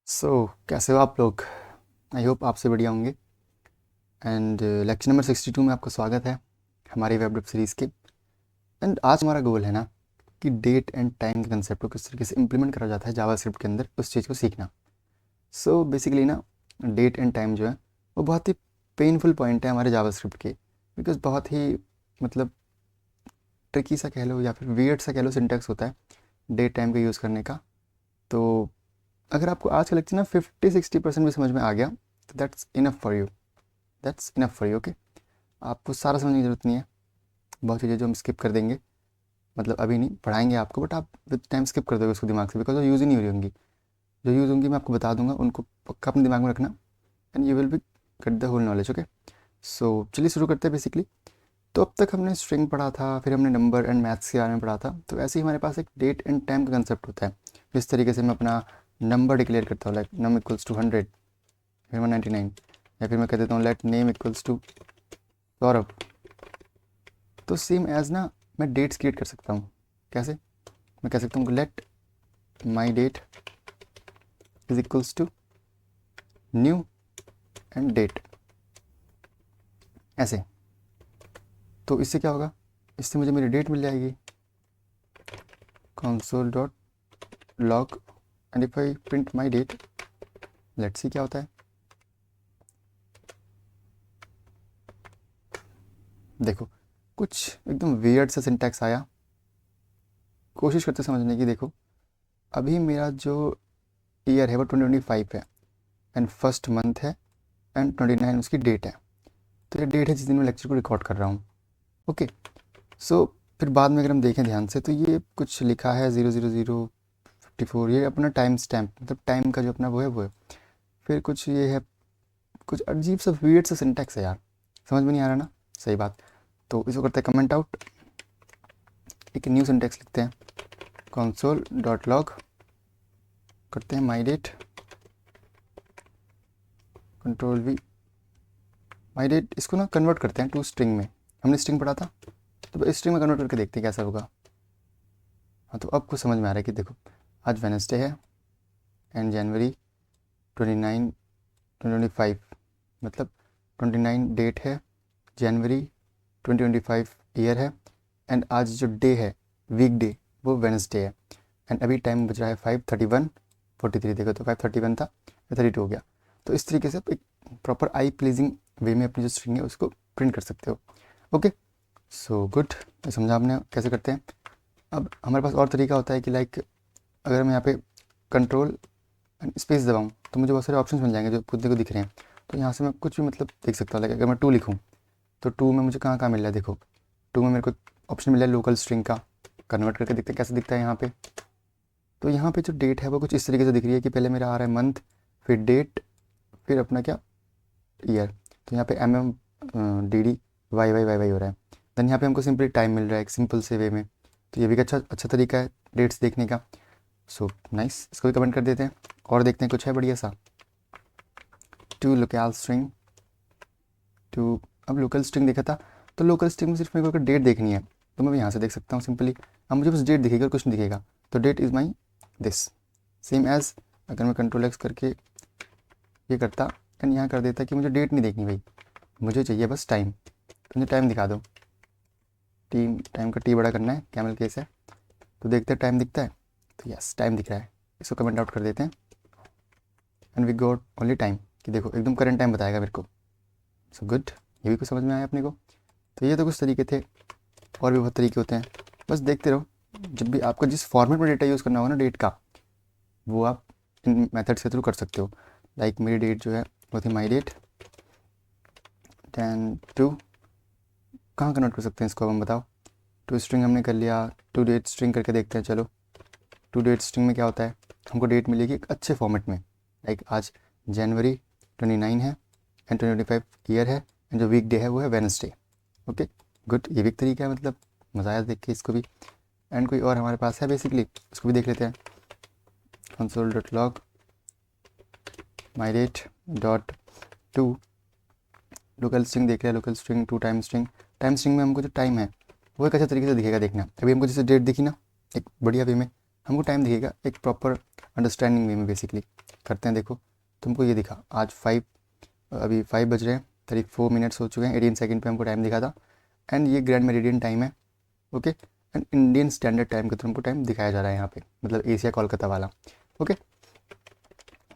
कैसे हो आप लोग। आई होप आपसे बढ़िया होंगे। एंड लेक्चर नंबर 62 में आपका स्वागत है हमारी वेब डेव सीरीज़ के। एंड आज हमारा गोल है ना कि डेट एंड टाइम के कंसेप्ट को किस तरीके से इम्प्लीमेंट करा जाता है जावास्क्रिप्ट के अंदर, उस चीज़ को सीखना। बेसिकली ना, डेट एंड टाइम जो है वो बहुत ही पेनफुल पॉइंट है हमारे जावास्क्रिप्ट के, बिकॉज बहुत ही मतलब ट्रिकी सा कह लो या फिर वियर्ड सा कह लो सिंटैक्स होता है डेट टाइम का यूज़ करने का। तो अगर आपको आज का लेक्चर ना 50-60% भी समझ में आ गया तो that's enough for you. That's enough for you, okay. आपको सारा समझने की ज़रूरत नहीं है। बहुत चीज़ें जो हम स्किप कर देंगे, मतलब अभी नहीं पढ़ाएंगे आपको, बट आप विद टाइम स्किप कर दोगे उसको दिमाग से, बिकॉज वो यूज़ ही नहीं हो रही होंगी। जो यूज़ होंगी मैं आपको बता दूंगा, उनको पक्का अपने दिमाग में रखना and you will be get the whole knowledge, okay. चलिए शुरू करते हैं। बेसिकली तो अब तक हमने स्ट्रिंग पढ़ा था, फिर हमने नंबर एंड मैथ्स के बारे में पढ़ा था। तो ऐसे ही हमारे पास एक डेट एंड टाइम का कंसेप्ट होता है। जिस तरीके से मैं अपना नंबर डिक्लेयर करता हूँ, लाइक नम इक्वल्स टू 100, फिर 199, या फिर मैं कह देता हूँ let name equals to Saurabh. तो सेम एज ना मैं डेट्स क्रिएट कर सकता हूँ। कैसे? मैं कह सकता हूँ let my date is equals to new and date, ऐसे। तो इससे क्या होगा, इससे मुझे मेरी डेट मिल जाएगी, console dot log, and if I print my date, let's see क्या होता है। देखो कुछ एकदम वियर्ड सा सिंटैक्स आया, कोशिश करते समझने की। देखो अभी मेरा जो ईयर है वो 2025 है, एंड फर्स्ट मंथ है, एंड 29 उसकी डेट है। तो ये डेट है जिस दिन मैं लेक्चर को रिकॉर्ड कर रहा हूँ, ओके। सो फिर बाद में अगर हम देखें ध्यान से तो ये कुछ लिखा है 00054, ये अपना टाइम स्टैम्प, मतलब टाइम का जो अपना वो है। फिर कुछ ये है, कुछ अजीब सा वियर्ड सा सिंटैक्स है यार, समझ में नहीं आ रहा ना। सही बात। तो इसको करते हैं कमेंट आउट, एक न्यू सिंटैक्स लिखते हैं, console डॉट लॉग, करते हैं माई date, control we, my date. इसको ना कन्वर्ट करते हैं टू स्ट्रिंग में। हमने स्ट्रिंग पढ़ा था, तो स्ट्रिंग में कन्वर्ट करके देखते हैं कैसा होगा। हाँ, तो अब कुछ समझ में आ रहा है कि देखो आज वेनसडे है एंड जनवरी 29 2025, मतलब 29 डेट है, जनवरी 2025 ईयर है, एंड आज जो डे है वीक डे वो वेनसडे है। एंड अभी टाइम बज रहा है 5:31:43। देखो तो 5:31 था, 32 हो गया। तो इस तरीके से आप एक प्रॉपर आई प्लीजिंग वे में अपनी जो स्ट्रिंग है उसको प्रिंट कर सकते हो, ओके। गुड, समझा आपने कैसे करते हैं। अब हमारे पास और तरीका होता है कि लाइक अगर मैं यहाँ पे कंट्रोल स्पेस दबाऊँ तो मुझे बहुत सारे ऑप्शंस मिल जाएंगे जो खुद को दिख रहे हैं। तो यहाँ से मैं कुछ भी मतलब देख सकता हूँ। लाइक अगर मैं 2 लिखूँ तो 2 में मुझे कहाँ कहाँ मिल रहा है। देखो 2 में मेरे को ऑप्शन मिला है लोकल स्ट्रिंग का, कन्वर्ट करके देखते हैं कैसे दिखता है यहाँ पे। तो यहाँ पे जो डेट है वो कुछ इस तरीके से दिख रही है कि पहले मेरा आ रहा है मंथ, फिर डेट, फिर अपना क्या ईयर। तो यहाँ पे डी वाई हो रहा है। देन यहाँ पे हमको सिंपली टाइम मिल रहा है एक सिंपल से वे में। तो ये भी एक अच्छा अच्छा तरीका है डेट्स देखने का। नाइस, इसको भी कमेंट कर देते हैं और देखते हैं कुछ है बढ़िया सा। टू लोकल स्ट्रिंग टू, अब लोकल स्ट्रिंग देखा था, तो लोकल स्ट्रिंग में सिर्फ मेरे को अगर डेट देखनी है तो मैं यहाँ से देख सकता हूँ सिंपली। अब मुझे बस डेट दिखेगी और कुछ नहीं दिखेगा, तो date is my this. Same as अगर मैं कंट्रोल एक्स करके ये करता एंड यहाँ कर देता कि मुझे डेट नहीं देखनी भाई, मुझे चाहिए बस टाइम, तो मुझे टाइम दिखा दो। टाइम का टी बड़ा करना है, कैमल केस है। तो देखते हैं टाइम दिखता है, तो यस टाइम दिख रहा है। इसको कमेंट आउट कर देते हैं and we got only time, कि देखो एकदम करंट टाइम बताएगा मेरे को। गुड, ये भी कुछ समझ में आया अपने को। तो ये तो कुछ तरीके थे, और भी बहुत तरीके होते हैं, बस देखते रहो। जब भी आपको जिस फॉर्मेट में डेटा यूज़ करना होगा ना डेट का, वो आप इन मेथड्स के थ्रू कर सकते हो। लाइक मेरी डेट जो है वो थी माई डेट 10/2, कहाँ कन्वर्ट कर सकते हैं इसको, अब हम बताओ। टू स्ट्रिंग हमने कर लिया, टू डेट स्ट्रिंग करके देखते हैं। चलो टू डेट स्ट्रिंग में क्या होता है, हमको डेट मिलेगी एक अच्छे फॉर्मेट में। लाइक आज जनवरी 29 है एंड 2025 ईयर है, एंड जो वीक डे है वो है वेनसडे, ओके। गुड, ये भी एक तरीका है, मतलब मज़ा आया देख के इसको भी। एंड कोई और हमारे पास है बेसिकली, उसको भी देख लेते हैं। Console dot log my date dot to, local string देख रहे हैं, local string to time string. Time string में हमको जो टाइम है वो एक अच्छा तरीके से दिखेगा। देखना अभी हमको जैसे डेट दिखी ना एक बढ़िया वे में, हमको टाइम दिखेगा एक प्रॉपर अंडरस्टैंडिंग वे में बेसिकली। करते हैं, देखो तुमको ये दिखा आज 5, अभी 5 बज रहे हैं, 34 मिनट्स हो चुके हैं, 18 सेकंड पे हमको टाइम दिखा था। एंड ये ग्रैंड मेरिडियन टाइम है, okay. And Indian standard time के थ्रू हमको टाइम दिखाया जा रहा है यहाँ पे, मतलब एशिया कोलकाता वाला, ओके।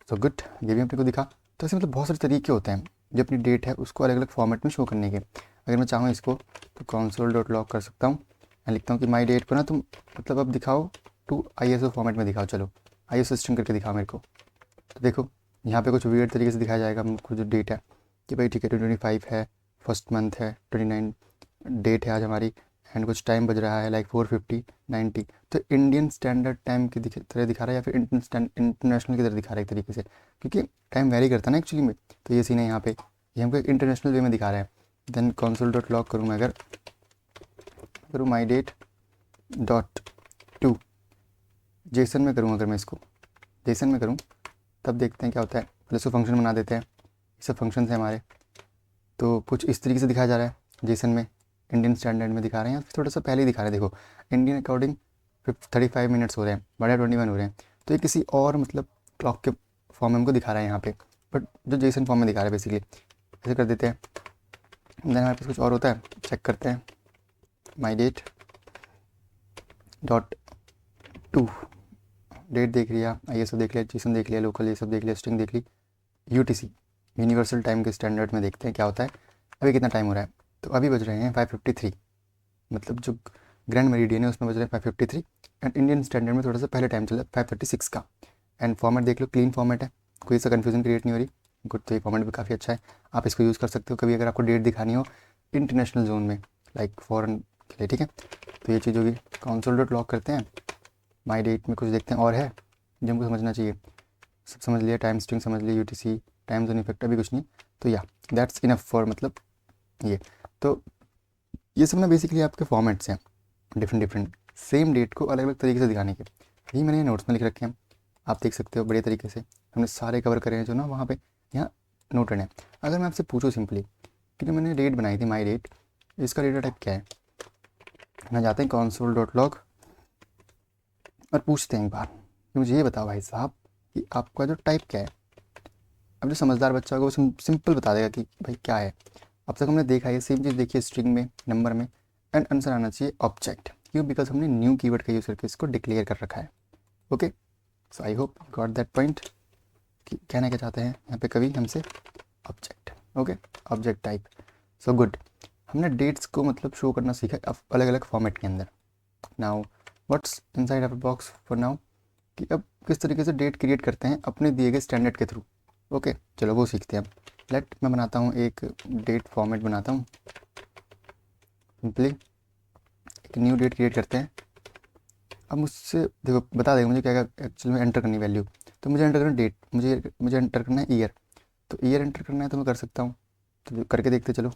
सो गुड, ये भी अपने को दिखा। तो ऐसे मतलब बहुत सारे तरीके होते हैं जो अपनी डेट है उसको अलग अलग फॉर्मेट में शो करने के। अगर मैं चाहूँ इसको तो console.log कर सकता हूँ, मैं लिखता हूँ कि माई डेट को ना तुम मतलब अब दिखाओ टू ISO फॉर्मेट में दिखाओ, चलो ISO स्ट्रिंग करके दिखाओ मेरे को। तो देखो यहाँ पे कुछ वियर्ड तरीके से दिखाया जाएगा हमको जो डेट है कि भाई ठीक है 25 है, फर्स्ट मंथ है, 29 डेट है आज हमारी, एंड कुछ टाइम बज रहा है लाइक 4:50 90। तो इंडियन स्टैंडर्ड टाइम की तरह दिखा रहा है या फिर इंटरनेशनल की तरह दिखा रहा है एक तरीके से, क्योंकि टाइम वेरी करता है ना एक्चुअली में। तो ये सीन है यहाँ पे, ये हमको एक इंटरनेशनल वे में दिखा रहा है। देन console.log करूँ मैं, अगर करूँ माई डेट डॉट टू जेसन में करूँ, अगर मैं इसको जेसन में करूँ तब देखते हैं क्या होता है। पहले इसको फंक्शन बना देते हैं, ये सब फंक्शन है हमारे। तो कुछ इस तरीके से दिखाया जा रहा है जेसन में, इंडियन स्टैंडर्ड में दिखा रहे हैं या फिर थोड़ा सा पहले ही दिखा रहे हैं। देखो इंडियन अकॉर्डिंग 35 मिनट्स हो रहे हैं, बड़े 21 हो रहे हैं। तो ये किसी और मतलब क्लॉक के फॉर्म में हमको दिखा रहा है यहाँ पे, बट जो जेसन फॉर्म में दिखा रहा है बेसिकली। ऐसे कर देते हैं। देन हमारे पास कुछ और होता है, चेक करते हैं। माई डेट डॉट टू, डेट देख लिया, ISO देख लिया, जेसन देख लिया, लोकल ये सब देख लिया, स्ट्रिंग देख ली, UTC यूनिवर्सल टाइम के स्टैंडर्ड में देखते हैं क्या होता है। अभी कितना टाइम हो रहा है, तो अभी बज रहे हैं 5:53, मतलब जो ग्रैंड मेरिडियन है उसमें बज रहे हैं 5:53। एंड इंडियन स्टैंडर्ड में थोड़ा सा पहले टाइम चल रहा है 5:36 का। एंड फॉर्मेट देख लो, क्लीन फॉर्मेट है, कोई सा कन्फ्यूजन क्रिएट नहीं हो रही। गुड, तो ये फॉर्मेट भी काफ़ी अच्छा है, आप इसको यूज़ कर सकते हो कभी अगर आपको डेट दिखानी हो इंटरनेशनल जोन में, लाइक फॉरेन के लिए, ठीक है। तो ये चीज़ होगी। console.log करते हैं, माई डेट में कुछ देखते हैं और है जो हमको समझना चाहिए। सब समझ लिया, टाइम स्ट्रिंग समझ लिया, UTC टाइम जोन इफेक्ट अभी कुछ नहीं। तो या दैट्स इनफ फॉर मतलब ये। तो ये सब ना बेसिकली आपके फॉर्मेट्स हैं, डिफरेंट सेम डेट को अलग अलग तरीके से दिखाने के। यही मैंने नोट्स में लिख रखे हैं, आप देख सकते हो बड़े तरीके से हमने सारे कवर करे हैं जो ना वहाँ पे यहाँ नोटेड हैं। अगर मैं आपसे पूछूँ सिंपली कि जो मैंने डेट बनाई थी माई डेट, इसका डेटा टाइप क्या है, मैं जाते हैं console.log और पूछते हैं एक बार कि मुझे ये बताओ भाई साहब कि आपका जो टाइप क्या है। अब जो समझदार बच्चा होगा वो सिंपल बता देगा कि भाई क्या है। अब तक हमने देखा है सेम चीज़ देखी है स्ट्रिंग में, नंबर में, एंड आंसर आना चाहिए ऑब्जेक्ट, क्यों, बिकॉज हमने न्यू कीवर्ड का यूज़ करके इसको डिक्लेयर कर रखा है, okay. So I hope got that point कि कहना क्या चाहते हैं यहाँ पे कभी हमसे, object, okay, object type. So good, हमने डेट्स को मतलब शो करना सीखा अलग अलग फॉर्मेट के अंदर। Now what's inside of box for now, कि अब किस तरीके से डेट क्रिएट करते हैं अपने दिए गए स्टैंडर्ड के थ्रू, ओके। चलो वो सीखते हैं। लेट मैं बनाता हूँ एक डेट फॉर्मेट बनाता हूँ, सिंपली एक न्यू डेट क्रिएट करते हैं। अब मुझसे देखो बता देगा मुझे क्या क्या एक्चुअल में एंटर करनी वैल्यू। तो मुझे एंटर करना डेट, मुझे एंटर करना है ईयर। तो ईयर एंटर करना है तो मैं कर सकता हूँ, तो करके देखते चलो।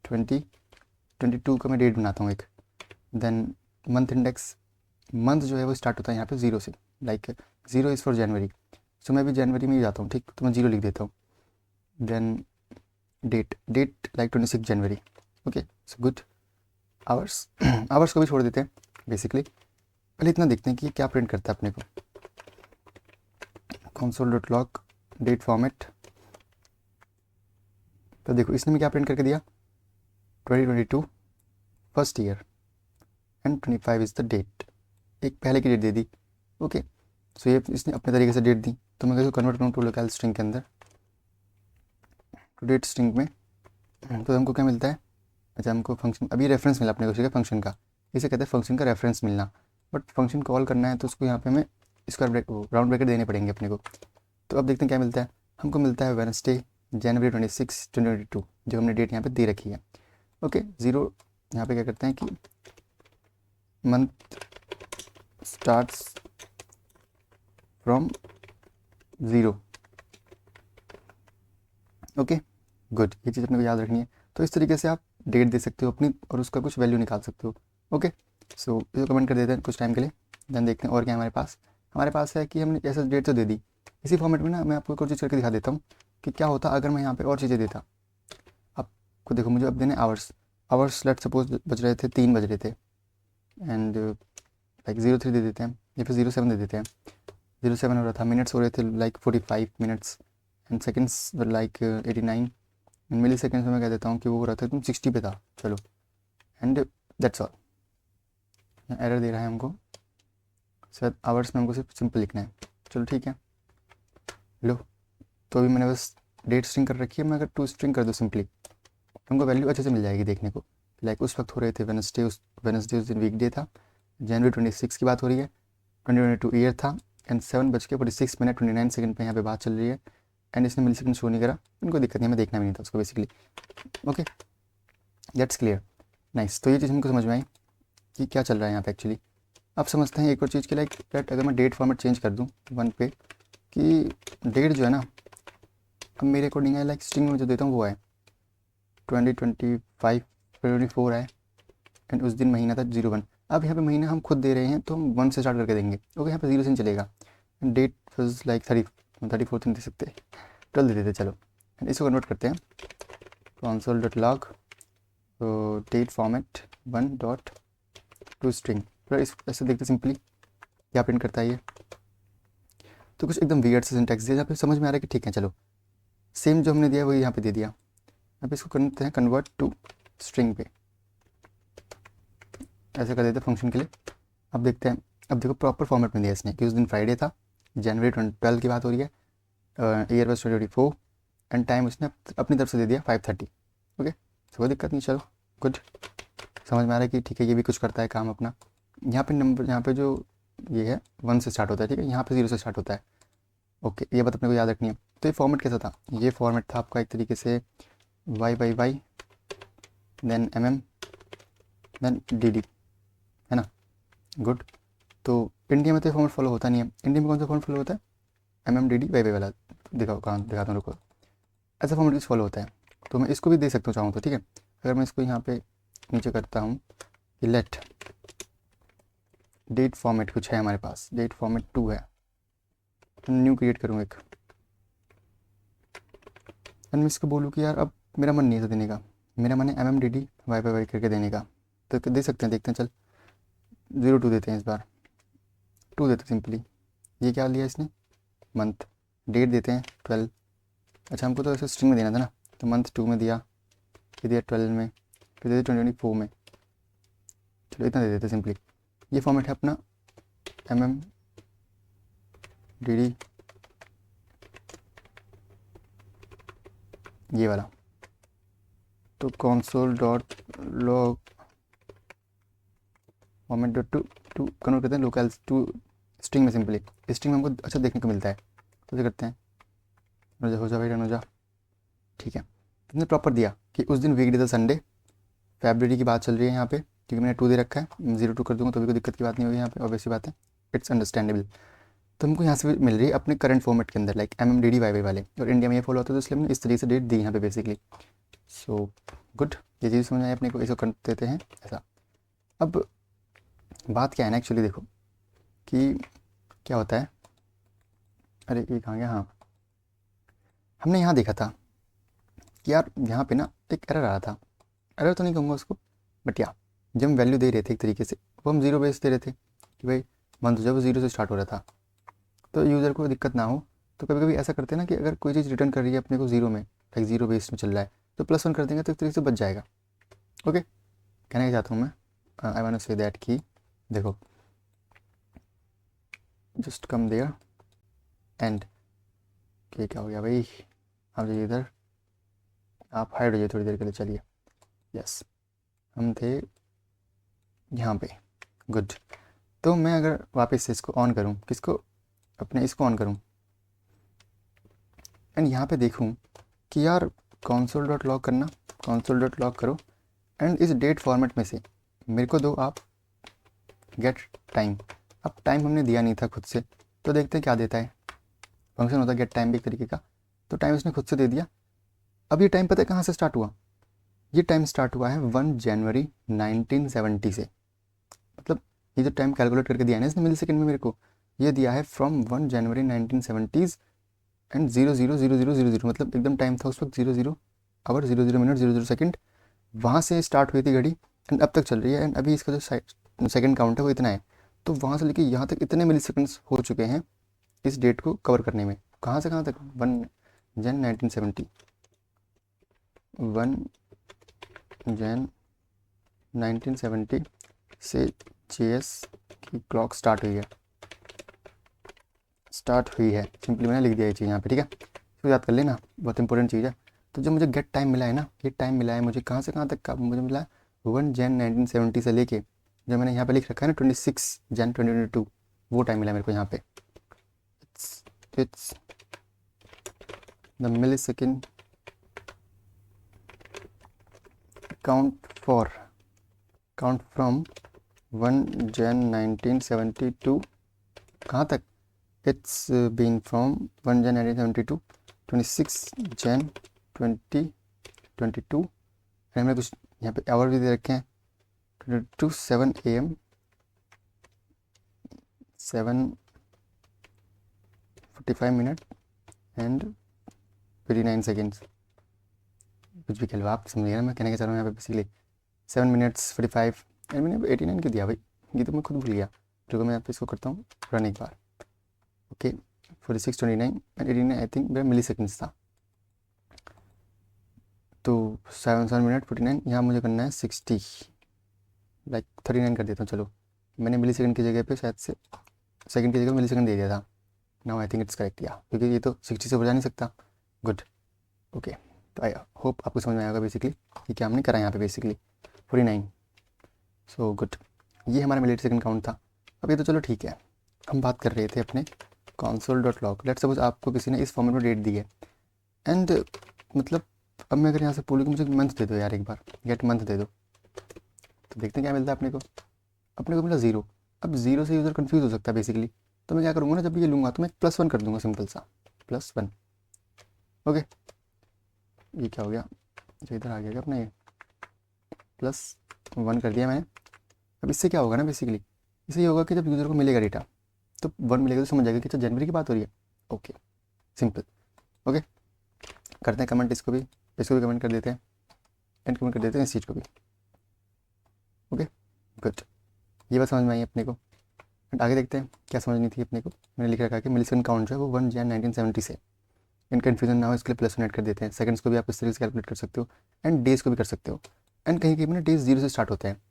2022 का मैं डेट बनाता हूँ एक। देन मंथ इंडेक्स, मंथ जो है वो स्टार्ट होता है यहाँ पे 0 से, लाइक 0 इज़ फॉर जनवरी। सो मैं भी जनवरी में ही जाता हूँ, ठीक, तो मैं 0 लिख देता हूँ। Then date like 26 January, okay. So good, hours hours को भी छोड़ देते हैं बेसिकली। पहले इतना देखते हैं कि ये क्या प्रिंट करता है अपने को। console.log डेट फॉर्मेट, तो देखो इसने में क्या प्रिंट करके दिया, 2022 first year and 25 is the date, एक पहले की डेट दे दी, ओके। सो ये इसने अपने तरीके से डेट दी, तो मैं इसको कन्वर्ट करूँ टू लोकल स्ट्रिंग के अंदर, टू डेट स्ट्रिंग में। तो हमको क्या मिलता है, अच्छा हमको फंक्शन अभी रेफरेंस मिला अपने को, ठीक है, फंक्शन का, इसे कहते हैं फंक्शन का रेफरेंस मिलना। बट फंक्शन कॉल करना है तो उसको यहाँ पे हमें राउंड ब्रैकेट देने पड़ेंगे अपने को। तो अब देखते हैं क्या मिलता है, हमको मिलता है वेडनेसडे जनवरी 26 2022, जो हमने डेट यहाँ पे दे रखी है, ओके। 0 यहाँ पे क्या करते हैं कि month starts from 0, okay good, ये चीज़ अपने को याद रखनी है। तो इस तरीके से आप डेट दे सकते हो अपनी और उसका कुछ वैल्यू निकाल सकते हो, ओके। सो इसको कमेंट कर देते हैं कुछ टाइम के लिए। देन देखते हैं और क्या हमारे पास है कि हमने ऐसा डेट तो दे दी। इसी फॉर्मेट में ना मैं आपको कुछ चीज़ करके दिखा देता हूँ कि क्या होता अगर मैं यहाँ पे और चीज़ें देता। आपको देखो मुझे अब देने आवर्स, लेट सपोज बज रहे थे 3 बज रहे थे, एंड लाइक 03 दे देते हैं या फिर 07 दे देते हैं। 07 हो रहा था, मिनट्स हो रहे थे like 45 minutes, and seconds like 89, milliseconds में मैं कह देता हूँ कि वो हो रहा था तुम 60 पे था। चलो, एंड दैट्स ऑल। एरर दे रहा है हमको, शायद आवर्स में हमको सिर्फ सिंपल लिखना है। चलो ठीक है, लो तो अभी मैंने बस डेट स्ट्रिंग कर रखी है। मैं अगर टू स्ट्रिंग कर दूँ सिंपली, हमको वैल्यू अच्छे से मिल जाएगी देखने को। लाइक उस वक्त हो रहे थे वेनसडे, उस दिन वीकडे था, जनवरी 26 की बात हो रही है, 2022 ईयर था, एंड 7:46 29 सेकंड पे यहाँ पे बात चल रही है, एंड इसने मिली सेकंड शो नहीं करा। इनको दिक्कत नहीं, हमें देखना भी नहीं था उसको basically. Okay, that's clear, nice. तो ये चीज़ हमको समझ में आई कि क्या चल रहा है यहाँ पे एक्चुअली। अब समझते हैं एक और चीज़ की, लाइक दैट अगर मैं डेट फॉर्मेट चेंज कर दूँ 1 पे, कि डेट जो है ना, अब मेरे अकॉर्डिंग है लाइक स्ट्रिंग में जो देता हूँ वो है 2025 है, एंड उस दिन महीना था 01। अब यहाँ पे महीना हम खुद दे रहे हैं तो हम 1 से स्टार्ट करके देंगे। ओके, यहाँ पे 0 से नहीं चलेगा। डेट वॉज लाइक 34 नहीं दे सकते, 12 दे देते। चलो इसको कन्वर्ट करते हैं, console.log date format 1.to string. इस ऐसे देखते सिंपली क्या प्रिंट करता है ये। तो कुछ एकदम वियर्ड से सिंटैक्स दिया, जहाँ पे समझ में आ रहा है कि ठीक है चलो सेम जो हमने दिया वही यहाँ पे दे दिया। अब इसको करते हैं कन्वर्ट टू स्ट्रिंग पे, ऐसे कर देते हैं फंक्शन के लिए। अब देखते हैं, अब देखो प्रॉपर फॉर्मेट में दिया इसने कि उस दिन फ्राइडे था, जनवरी 12 की बात हो रही है, ईयर वॉज 2024, एंड टाइम उसने अपनी तरफ से दे दिया 5:30। ओके, कोई दिक्कत नहीं, चलो गुड, समझ में आ रहा है कि ठीक है ये भी कुछ करता है काम अपना। यहाँ पे नंबर, यहाँ पे जो ये है 1 से स्टार्ट होता है, ठीक है, यहाँ पे 0 से स्टार्ट होता है। ओके, ये बात अपने को याद रखनी है। तो ये फॉर्मेट कैसा था, ये फॉर्मेट था आपका एक तरीके से y/y then mm then dd, है ना, गुड। तो इंडिया में तो फॉर्मेट फॉलो होता नहीं है। इंडिया में कौन सा फॉर्मेट फॉलो होता है, MM DD YY वाला। दिखाओ कहाँ दिखाता हूँ, रुको। ऐसा फॉर्मेट कुछ फॉलो होता है, तो मैं इसको भी दे सकता हूँ चाहूँ तो, ठीक है। अगर मैं इसको यहाँ पे नीचे करता हूँ कि लेट डेट फॉर्मेट कुछ है हमारे पास, डेट फॉर्मेट 2 है, तो न्यू क्रिएट करूँ एक, एंड मैं इसको बोलूँ कि यार अब मेरा मन नहीं है देने का, मेरा मन है MM DD YY करके देने का। तो दे सकते हैं, देखते हैं, चल 02 देते हैं इस बार, 2 देते हैं सिंपली। ये क्या लिया इसने, मंथ, डेट देते हैं 12। अच्छा हमको तो ऐसे स्ट्रिंग में देना था ना, तो मंथ 2 में दिया, फिर दिया 12 में, फिर दे दिया 2024 में। चलो इतना दे देते सिंपली। ये फॉर्मेट है अपना MM DD ये वाला। तो console.log format dot to convert करते हैं लोकल टू स्ट्रिंग में सिंपली। स्ट्रिंग में हमको अच्छा देखने को मिलता है, तो इसे करते हैं अनुजा, हो जा भाई अनुजा, ठीक है। तुमने प्रॉपर दिया कि उस दिन वीकडे था संडे, फरवरी की बात चल रही है यहाँ पे, क्योंकि मैंने 2 दे रखा है, 02 कर दूंगा तो भी कोई दिक्कत की बात नहीं होगी यहाँ पे, ऑब्वियस बात है, इट्स अंडरस्टैंडेबल। तो हमको यहाँ से मिल रही है अपने करंट फॉर्मेट के अंदर, लाइक MM DD YY वाले, और इंडिया में ये फॉलो होता है, तो इसलिए हमने इस तरीके से डेट दी यहाँ पे बेसिकली। सो गुड, ये चीज़ समझ आए अपने को, इसको कर देते हैं ऐसा। अब बात क्या है ना एक्चुअली, देखो कि क्या होता है, अरे ये कहाँ गया, हाँ हमने यहाँ देखा था कि यार यहाँ पे ना एक एरर आ रहा था, एरर तो नहीं कहूँगा उसको, बट या जब हम वैल्यू दे रहे थे एक तरीके से, वो हम 0 बेस दे रहे थे कि भाई मंथ जब वो 0 से स्टार्ट हो रहा था, तो यूज़र को दिक्कत ना हो। तो कभी कभी ऐसा करते हैं ना कि अगर कोई चीज़ रिटर्न कर रही है अपने को 0 में, लाइक 0 बेस में चल रहा है, तो +1 कर देंगे तो एक तरीके से बच जाएगा। ओके, कहना क्या चाहता हूँ मैं, I want to say that कि देखो जस्ट कम देयर एंड, क्या हो गया भाई, आप जाइए इधर, आप हाइड हो जाइए थोड़ी देर के लिए, चलिए, यस हम थे यहाँ पे, गुड। तो मैं अगर वापस से इसको ऑन करूँ, किसको, अपने इसको ऑन करूँ, एंड यहाँ पे देखूँ कि यार console.log करना, console.log करो, एंड इस डेट फॉर्मेट में से मेरे को दो आप गेट टाइम। अब टाइम हमने दिया नहीं था खुद से, तो देखते हैं क्या देता है। फंक्शन होता है गेट टाइम भी एक तरीके का, तो टाइम इसने खुद से दे दिया। अब ये टाइम पता है कहाँ से स्टार्ट हुआ, ये टाइम स्टार्ट हुआ है 1 जनवरी 1970 से। मतलब ये जो टाइम कैलकुलेट करके दिया है ना इसने मिली सेकेंड में मेरे को, ये दिया है फ्रॉम 1 जनवरी 1970 एंड 000000, मतलब एकदम टाइम था उस वक्त 00 आवर 00 मिनट 00 सेकेंड, वहाँ से स्टार्ट हुई थी घड़ी, एंड अब तक चल रही है। एंड अभी इसका जो सेकंड काउंट है वो इतना है, तो वहाँ से लेके यहाँ तक इतने मिली सेकेंड्स हो चुके हैं इस डेट को कवर करने में। कहाँ से कहाँ तक? 1 जन 1970, 1 जन 1970 से JS की क्लॉक स्टार्ट हुई है, सिंपली मैंने लिख दिया ये चीज़ यहाँ पे, ठीक है। इसको याद कर लेना, बहुत इंपॉर्टेंट चीज़ है। तो जो मुझे गेट टाइम मिला है ना, ये टाइम मिला है मुझे कहाँ से कहाँ तक का, मुझे मिला 1 जन 1970 से लेके जो मैंने यहाँ पे लिख रखा है ना 26 जन 2022, वो टाइम मिला मेरे को यहाँ पे। It's the millisecond count from 1 जन 1972 कहाँ तक? It's been from 1 Jan 1970 to 26 Jan 2022। हमने कुछ यहाँ पे आवर भी दे रखे हैं, to 7 AM 7:45 minute and 59 seconds. कुछ भी खेलो आप, समझिए ना मैं कहने का चाह रहा हूँ यहाँ पे बेसिकली 7 मिनट्स 45 एंड मैंने 89 क्यों दिया भाई, ये तो मैं खुद भूल गया। जो मैं यहाँ पे इसको करता हूँ रन एक बार। ओके 46 29 एंड 89 आई थिंक मेरा मिली सेकेंड्स था। तो 7 मिनट 49, यहाँ मुझे करना है 60 लाइक 39 कर देता हूँ। चलो मैंने मिली सेकेंड की जगह पे शायद से सेकेंड की जगह मिली सेकेंड दे दिया था। Now I think it's correct या, क्योंकि ये तो 60 से बढ़ा नहीं सकता। गुड ओके, तो आई होप आपको समझ में आएगा बेसिकली कि क्या हमने करा यहाँ पे बेसिकली 49। सो गुड, ये हमारा मिली सेकेंड काउंट था। अब ये तो चलो ठीक है, हम बात कर रहे थे अपने console.log। लेट्स सपोज आपको किसी ने इस फॉर्मेट में डेट दी है एंड मतलब अब मैं अगर यहाँ से बोलूँ कि मुझे मंथ दे दो यार, एक बार गेट मंथ दे दो, तो देखते हैं क्या मिलता है अपने को मिला 0। अब 0 से यूज़र कंफ्यूज हो सकता है बेसिकली, तो मैं क्या करूँगा ना, जब ये लूँगा तो मैं +1 कर दूँगा, सिंपल सा +1। ओके ये क्या हो गया, जो इधर आ गया क्या अपना, ये +1 कर दिया मैंने। अब इससे क्या होगा ना बेसिकली, इससे ये होगा कि जब यूज़र को मिलेगा डेटा तो 1 मिलेगा तो समझ जाएगा कि अच्छा जनवरी की बात हो रही है। Okay simple. ओके करते हैं कमेंट, इसको भी कमेंट कर देते हैं एंड कमेंट कर देते हैं इस चीज़ को भी। ओके गुड, ये बात समझ में आई अपने को। एंड आगे देखते हैं क्या समझनी थी अपने को। मैंने लिख रखा है कि मिलीसेकंड काउंट जो है वो 1 जन 1970 से, इन कन्फ्यूजन ना हो इसके लिए +1 ऐड कर देते हैं। सेकंड्स को भी आप इस तरीके से कैलकुलेट कर सकते हो एंड डेज़ को भी कर सकते हो। एंड कहीं कहीं ना डेज़ 0 से स्टार्ट होते हैं,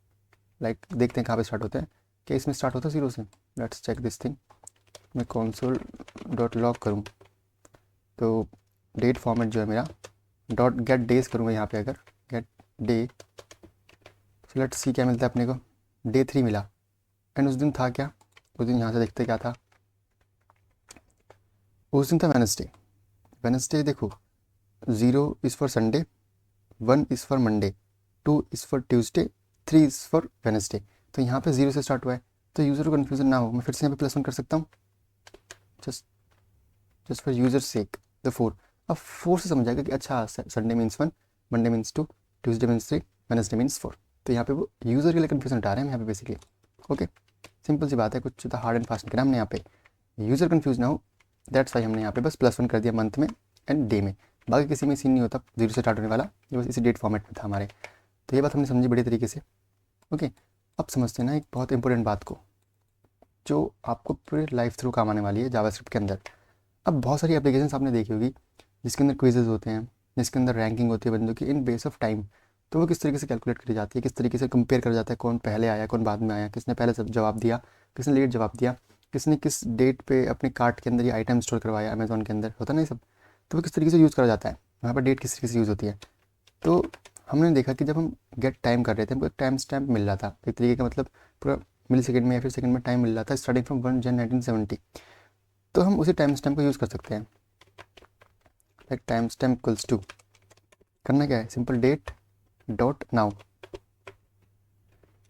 लाइक देखते हैं कहाँ पे स्टार्ट होते हैं, क्या इसमें स्टार्ट होता है 0 से। Let's check this thing. मैं console.log करूँ तो डेट फॉर्मेट जो है मेरा .get days करूँगा यहाँ पे, अगर get day, तो लेट्स सी क्या मिलता है अपने को। डे 3 मिला एंड उस दिन था क्या, उस दिन यहाँ से देखते क्या था, उस दिन था वेनसडे। देखो 0 is for Sunday, 1 is for Monday, 2 is for Tuesday, 3 is for Wednesday. तो यहाँ पे 0 से स्टार्ट हुआ है, तो यूज़र को कन्फ्यूजन ना हो, मैं फिर से यहाँ पे +1 कर सकता हूँ, just for user sake the 4। अब 4 से समझ जाएगा कि अच्छा Sunday means 1, Monday means 2, Tuesday means 3, Wednesday means 4। तो यहाँ पे वो यूज़र के लिए कन्फ्यूजन हटा रहे हैं यहाँ पे बेसिकली। ओके सिंपल सी बात है, कुछ ज़्यादा हार्ड एंड फास्ट नहीं करना हमने यहाँ पे, यूज़र कन्फ्यूज ना हो, दैट्स वाई हमने यहाँ पे बस +1 कर दिया मंथ में एंड डे में। बाकी किसी में सीन नहीं होता 0 से स्टार्ट होने वाला, ये बस इसी डेट फॉर्मेट में था हमारे। तो ये बात हमने समझी बड़ी तरीके से। ओके अब समझते हैं ना एक बहुत इंपॉर्टेंट बात को, जो आपको पूरे लाइफ थ्रू काम आने वाली है जावास्क्रिप्ट के अंदर। अब बहुत सारी एप्लीकेशंस आपने देखी होगी जिसके अंदर क्विजेज होते हैं, जिसके अंदर रैंकिंग होती है बंदों की इन बेस ऑफ टाइम। तो वो किस तरीके से कैलकुलेट करी जाती है, किस तरीके से कंपेयर करा जाता है, कौन पहले आया कौन बाद में आया, किसने पहले जवाब दिया, किसने लेट जवाब दिया, किसने किस डेट पे अपने कार्ट के अंदर ये आइटम स्टोर करवाया, अमेजोन के अंदर होता नहीं सब। तो वो किस तरीके से यूज़ करा जाता है, वहाँ पर डेट किस तरीके से यूज़ होती है। तो हमने देखा कि जब हम गेट टाइम कर रहे थे हमको एक टाइम स्टैम्प मिल रहा था, एक तरीके का मतलब पूरा मिली सेकेंड में या फिर सेकेंड में टाइम मिल रहा था स्टार्टिंग फ्रॉम 1 जन 1970। तो हम उसी टाइम स्टैम्प को यूज़ कर सकते हैं, like timestamp equals to, करना क्या है सिंपल, डेट डॉट नाउ,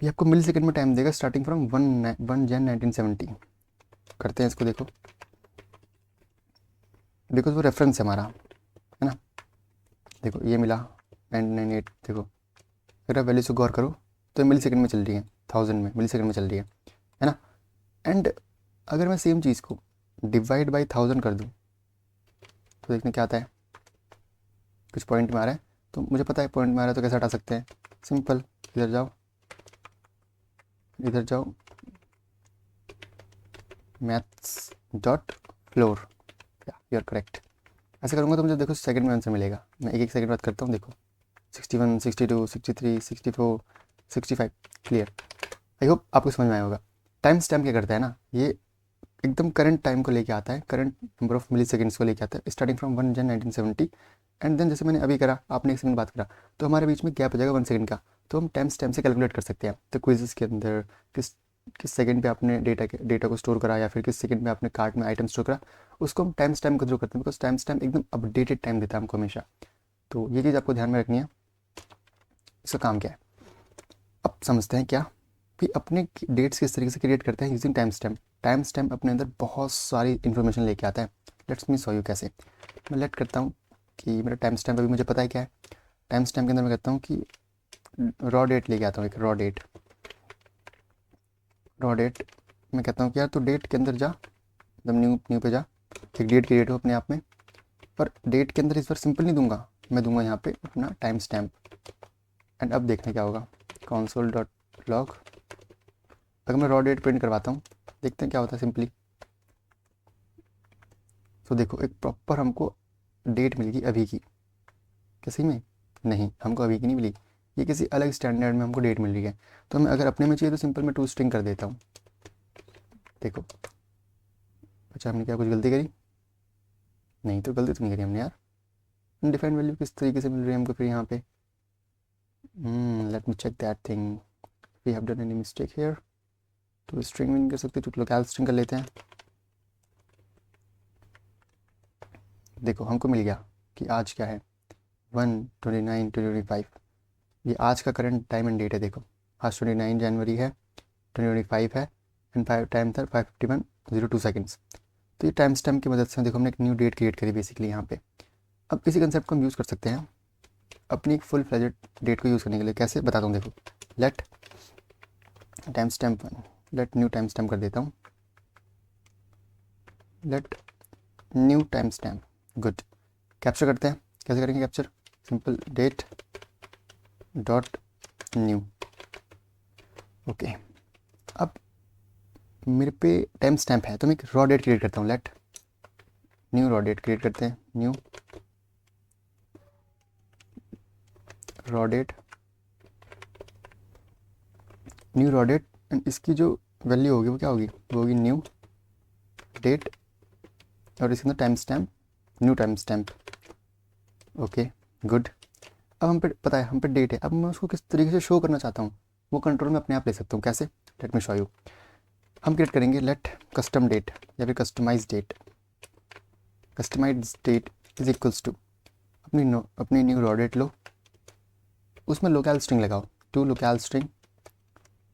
ये आपको मिली सेकेंड में टाइम देगा स्टार्टिंग फ्रॉम 1 जन 1970। करते हैं इसको, देखो बिकॉज वो रेफरेंस है हमारा, है ना। देखो ये मिला 998, देखो अगर आप वैल्यू से गौर करो तो मिली सेकेंड में चल रही है, 1000 में मिली सेकेंड में चल रही है ना। एंड अगर मैं सेम चीज़ को डिवाइड बाई 1000 कर दूँ तो देखने क्या आता है, कुछ पॉइंट में आ रहा है, तो मुझे पता है पॉइंट में आ रहा है तो कैसे हटा सकते हैं, सिंपल इधर जाओ मैथ्स डॉट फ्लोर, या यू आर करेक्ट। ऐसे करूँगा तो मुझे देखो सेकंड में आंसर मिलेगा। मैं एक एक सेकंड बात करता हूँ, देखो 61, 62, 63, 64, 65। क्लियर। आई होप आपको समझ में आया होगा। टाइम स्टैम्प क्या करता है ना, ये एकदम करंट टाइम को लेके आता है, current number of milliseconds को लेके आता है, starting from 1 Jan 1970। And then जैसे मैंने अभी करा, आपने 1 सेकंड बात करा, तो हमारे बीच में गैप हो जाएगा 1 सेकंड का। तो हम टाइम स्टैम्प से कैलकुलेट कर सकते हैं। तो क्विज़ के अंदर किस किस सेकंड पे आपने डेटा को स्टोर करा, या फिर किस सेकंड में आपने कार्ट में आइटम स्टोर करा, उसको हम टाइम स्टैम्प के थ्रू करते हैं, बिकॉज टाइम स्टैम्प एकदम अपडेटेड टाइम देता है हमको हमेशा। तो ये चीज़ आपको ध्यान में रखनी है। इसका काम क्या है, अब समझते हैं क्या कि अपने डेट्स किस तरीके से क्रिएट करते हैं using time stamp. Time stamp अपने अंदर बहुत सारी इन्फॉर्मेशन लेके आता है। लेट्स मी शो यू कैसे। मैं लेट करता हूँ कि मेरा टाइम स्टैम्प अभी मुझे पता है क्या है। टाइम स्टैम्प के अंदर मैं कहता हूँ कि रॉ डेट लेके आता हूँ, एक रॉ डेट। मैं कहता हूँ कि यार तो डेट के अंदर जा, एकदम न्यू पे जा, एक डेट क्रिएट हो अपने आप में। पर डेट के अंदर इस बार सिंपल नहीं दूंगा, मैं दूंगा यहाँ पे अपना टाइम स्टैम्प। एंड अब देखने क्या होगा, console.log। अगर मैं रॉ डेट प्रिंट करवाता हूँ, देखते हैं क्या होता है सिंपली। तो देखो एक प्रॉपर हमको डेट मिल गई अभी की। क्या सही में? नहीं, हमको अभी की नहीं मिली, ये किसी अलग स्टैंडर्ड में हमको डेट मिल रही है। तो मैं अगर अपने में चाहिए तो सिंपल मैं टू स्ट्रिंग कर देता हूँ। देखो, अच्छा हमने क्या कुछ गलती करी? नहीं, तो गलती तो नहीं करी हमने यार। अनडिफाइंड वैल्यू किस तरीके से मिल रही है हमको फिर यहाँ पे? Let me check that thing, we have done any mistake here. तो स्ट्रिंग भी नहीं कर सकते, तो लोकल स्ट्रिंग कर लेते हैं। देखो हमको मिल गया कि आज क्या है, 1/29/2025। ये आज का करंट टाइम एंड डेट है। देखो आज 29 जनवरी है, 2025 है, एंड फाइव टाइम था 5:51:02। तो ये टाइम स्टैम्प की मदद से देखो हमने एक न्यू डेट क्रिएट करी बेसिकली यहाँ पे। अब इसी कंसेप्ट को हम यूज़ कर सकते हैं अपनी एक फुल फ्लेजेड डेट को यूज़ करने के लिए। कैसे बताता हूँ, देखो let timestamp 1, let new timestamp कर देता हूँ, let new timestamp. Good. Capture करते हैं, कैसे करेंगे capture? Simple date dot new. Okay, अब मेरे पे टाइम स्टैम्प है तो मैं एक रॉ डेट क्रिएट करता हूँ। Let new raw date create करते हैं, new raw date, new raw date. And इसकी जो वैल्यू होगी वो क्या होगी, वो होगी न्यू डेट, और इसके अंदर time stamp, new time stamp. Okay good. अब हम पे पता है हम पे डेट है, अब मैं उसको किस तरीके से शो करना चाहता हूँ वो कंट्रोल में अपने आप ले सकता हूँ। कैसे? Let me show you. हम क्रिएट करेंगे लेट कस्टम डेट या फिर customize date. Customize date is equals to अपनी न्यू रॉ डेट लो, उसमें लोकल स्ट्रिंग लगाओ, टू लोकल स्ट्रिंग,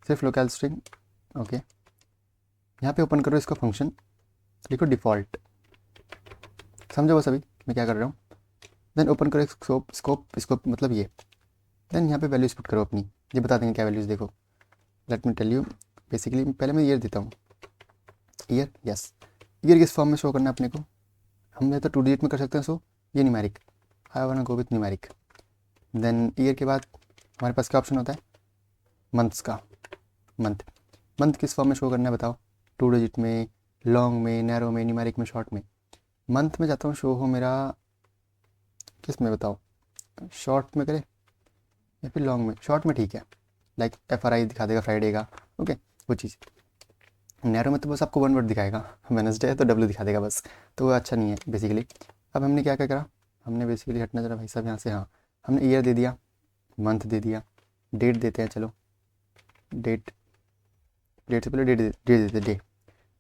सिर्फ लोकल स्ट्रिंग। ओके, यहाँ पे ओपन करो इसका फंक्शन, लिखो डिफ़ॉल्ट। समझो बस अभी मैं क्या कर रहा हूँ। देन ओपन करो स्कोप, स्कोप मतलब ये। देन यहाँ पे वैल्यूज पुट करो अपनी, ये बता देंगे क्या वैल्यूज़। देखो let me tell you, basically पहले मैं ईयर देता हूँ, ईयर। यस, ईयर किस फॉर्म में शो करना है अपने को? हम या तो 2 डिजिट में कर सकते हैं शो, ये numeric, I want go with numeric. Then year के बाद हमारे पास क्या ऑप्शन होता है? मंथ्स का। मंथ, मंथ किस फॉर्म में शो करना है बताओ? 2 डिजिट में, लॉन्ग में, नैरो में, न्यूमेरिक में, शॉर्ट में? मंथ में जाता हूँ शो हो मेरा किस में बताओ, शॉर्ट में करे या फिर लॉन्ग में? शॉर्ट में ठीक है, लाइक FRI दिखा देगा फ्राइडे का। ओके, वो चीज़। नैरो में तो बस आपको 1 वर्ड दिखाएगा, वेनसडे है तो W दिखा देगा बस, तो वो अच्छा नहीं है बेसिकली। अब हमने क्या क्या करा, हमने बेसिकली हटना जरा भाई साहब यहाँ से। हाँ, हमने ईयर दे दिया, मंथ दे दिया, डेट देते हैं। चलो डेट, डेट से पहले डे देते, day,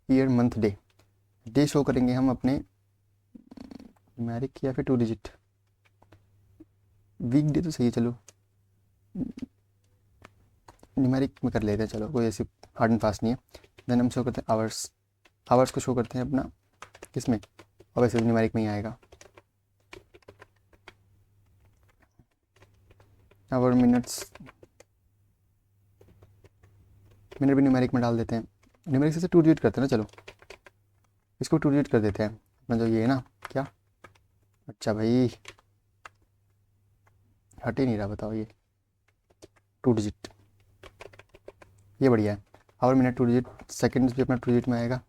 year month day. Day show करेंगे हम अपने न्यूमेरिक या फिर 2 डिजिट। वीक डे तो सही है, चलो न्यूमेरिक में कर लेते हैं, चलो कोई ऐसी हार्ड एंड फास्ट नहीं है। देन हम शो करते हैं आवर्स, आवर्स को शो करते हैं अपना किस में, और वैसे न्यूमेरिक में ही आएगा। आवर, मिनट्स, मिनट भी न्यूमेरिक में डाल देते हैं। न्यूमेरिक से 2 डिजिट करते हैं ना, चलो इसको 2 डिजिट कर देते हैं अपना जो ये है ना। क्या? अच्छा भाई हट ही नहीं रहा, बताओ ये 2 डिजिट, ये बढ़िया है। आवर, मिनट 2 डिजिट, सेकेंड्स भी अपना 2 डिजिट में आएगा।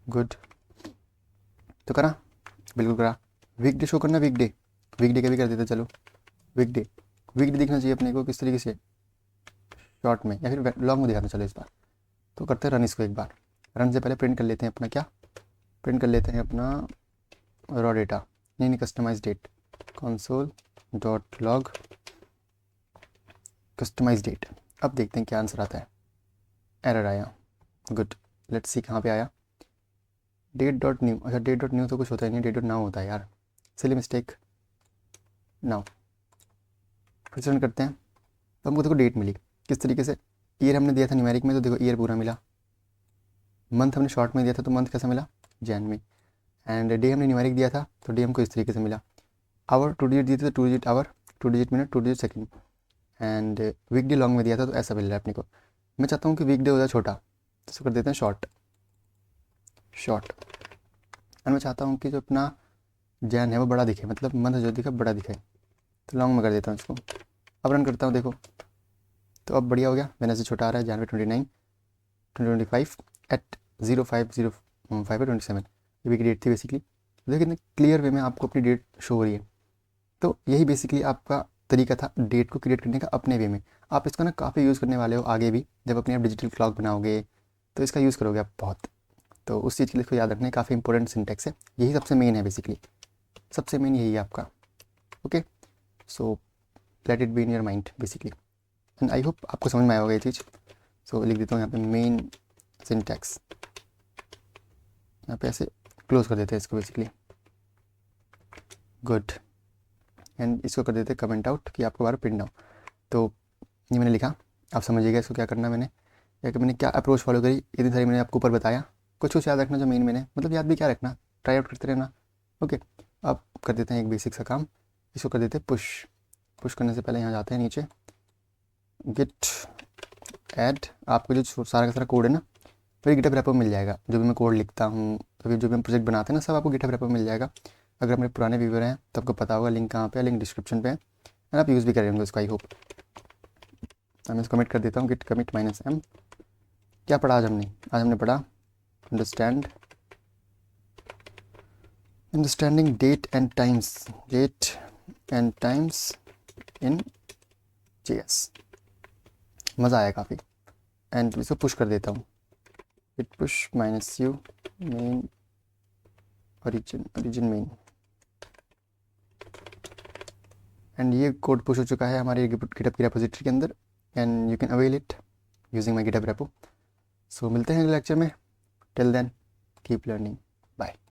गुड। तो करा, बिल्कुल करा। वीकडे शो करना, वीकडे, वीकडे का भी कर देते। चलो वीकडे, वीकडे दिखना चाहिए अपने को किस तरीके से, शॉर्ट में या फिर लॉन्ग में दिखाना। चलो इस बार तो करते हैं रन इसको एक बार। रन से पहले प्रिंट कर लेते हैं अपना, क्या प्रिंट कर लेते हैं अपना रॉ डेटा, नहीं customize date, console dot log customize date. अब देखते हैं क्या आंसर आता है। एरर आया, गुड। लेट्स सी कहाँ पे आया, डेट डॉट न्यू। अच्छा डेट डॉट न्यू तो कुछ होता ही नहीं, डेट डॉट नाउ होता है यार, सिली मिस्टेक। नाउ फिर से रन करते हैं। तो हमको देखो डेट मिली किस तरीके से, ईयर हमने दिया था न्यूमेरिक में तो देखो ईयर पूरा मिला, मंथ हमने शॉर्ट में दिया था तो मंथ कैसा मिला, जैन में, एंड डे हमने न्यूमेरिक दिया था तो डे हमको इस तरीके से मिला। आवर 2 डिजिट दिए थे तो 2 digit hour, 2 digit minute, 2 digit second, and weekday long में दिया था तो ऐसा मिल रहा है अपने को। मैं चाहता हूँ कि वीक डे हो जाए छोटा तो इसको कर देते हैं शॉर्ट, शॉर्ट। और मैं चाहता हूँ कि जो अपना जैन है वो बड़ा दिखे, मतलब मंथ जो दिखा बड़ा दिखे, तो लॉन्ग में कर देता हूँ इसको। अब रन करता हूँ, देखो तो अब बढ़िया हो गया। वेडनेसडे छोटा आ रहा है, जनवरी 29 2025 एट 05:27 ये भी डेट थी बेसिकली। देखिए कितने क्लियर वे में आपको अपनी डेट शो हो रही है। तो यही बेसिकली आपका तरीका था डेट को क्रिएट करने का अपने वे में। आप इसका ना काफ़ी यूज़ करने वाले हो आगे भी, जब अपने आप डिजिटल क्लॉक बनाओगे तो इसका यूज़ करोगे आप बहुत। तो उस चीज़ के लिए इसको याद रखना, काफ़ी इंपॉर्टेंट सिंटेक्स है, यही सबसे मेन है बेसिकली, सबसे मेन यही है आपका। Okay, so let it be in your mind basically, and I hope आपको समझ में आया होगा ये चीज़। सो लिख देता हूँ यहाँ पे मेन सिंटैक्स, यहाँ पे ऐसे क्लोज कर देते हैं इसको बेसिकली, गुड। एंड इसको कर देते हैं कमेंट आउट कि आपको बार प्रिंट ना हो। तो ये मैंने लिखा, आप समझिएगा इसको क्या करना मैंने, या कि मैंने क्या अप्रोच फॉलो करी, इतनी सारी मैंने आपको ऊपर बताया। कुछ कुछ याद रखना जो मेन मैंने, मतलब याद भी क्या रखना, ट्राई आउट करते रहना। ओके, अब कर देते हैं एक बेसिक सा काम, इसको कर देते हैं पुश। पुश करने से पहले यहाँ जाते हैं नीचे, गिट ऐड, आपको जो सारा का सारा कोड है ना वही गिटहब रेपो में मिल जाएगा। जो भी मैं कोड लिखता हूँ तो फिर जो भी हम प्रोजेक्ट बनाते हैं ना सब आपको गिटहब रेपो में मिल जाएगा। अगर मेरे पुराने व्यूवर हैं तो आपको पता होगा लिंक कहाँ पे है, लिंक डिस्क्रिप्शन पे है, एंड आप यूज़ भी करेंगे उसको आई होप। मैं इसको कमिट कर देता हूँ, गिट कमिट -m। क्या पढ़ा आज हमने, आज हमने पढ़ा understanding date and times in JS। मज़ा आया काफ़ी। एंड इसको पुश कर देता हूँ, git push -u main origin main, and ये कोड पुश हो चुका है हमारे गिटहब की रेपोजिटरी के अंदर, and you can avail it using my GitHub repo. So मिलते हैं अगले लेक्चर में, टिल देन कीप लर्निंग।